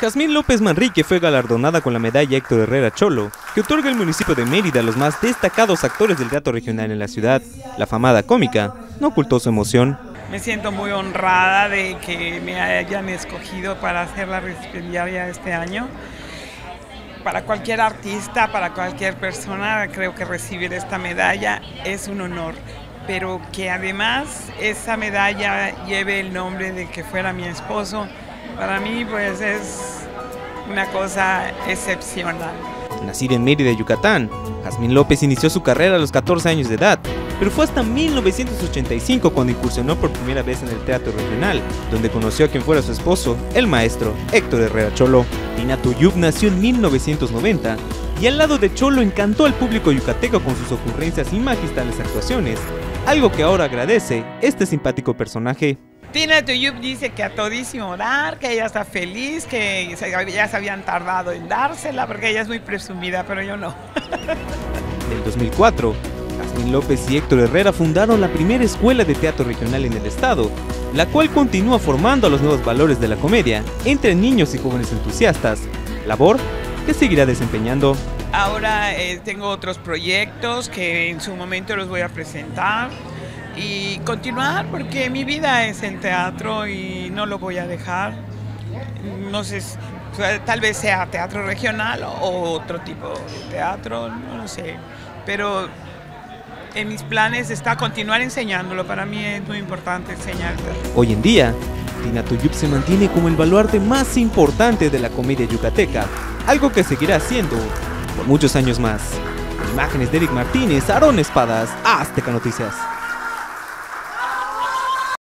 Jazmín López Manrique fue galardonada con la medalla Héctor Herrera Cholo, que otorga el municipio de Mérida a los más destacados actores del teatro regional en la ciudad. La afamada cómica no ocultó su emoción. Me siento muy honrada de que me hayan escogido para hacer la recipiendaria este año. Para cualquier artista, para cualquier persona, creo que recibir esta medalla es un honor. Pero que además esa medalla lleve el nombre de que fuera mi esposo, para mí pues es una cosa excepcional. Nacida en Mérida, Yucatán, Jazmín López inició su carrera a los 14 años de edad, pero fue hasta 1985 cuando incursionó por primera vez en el teatro regional, donde conoció a quien fuera su esposo, el maestro Héctor Herrera Cholo. Tina Tuyub nació en 1990 y al lado de Cholo encantó al público yucateco con sus ocurrencias y magistrales actuaciones, algo que ahora agradece este simpático personaje. Tina Tuyub dice que a todísimo dar, que ella está feliz, que ya se habían tardado en dársela porque ella es muy presumida, pero yo no. En el 2004, Jazmín López y Héctor Herrera fundaron la primera escuela de teatro regional en el estado, la cual continúa formando a los nuevos valores de la comedia entre niños y jóvenes entusiastas, labor que seguirá desempeñando. Ahora tengo otros proyectos que en su momento los voy a presentar y continuar porque mi vida es el teatro y no lo voy a dejar. No sé, tal vez sea teatro regional o otro tipo de teatro, no lo sé, pero en mis planes está continuar enseñándolo. Para mí es muy importante enseñar. Hoy en día, Tina Tuyub se mantiene como el baluarte más importante de la comedia yucateca, algo que seguirá haciendo por muchos años más. Con imágenes de Eric Martínez, Aarón Espadas, Azteca Noticias.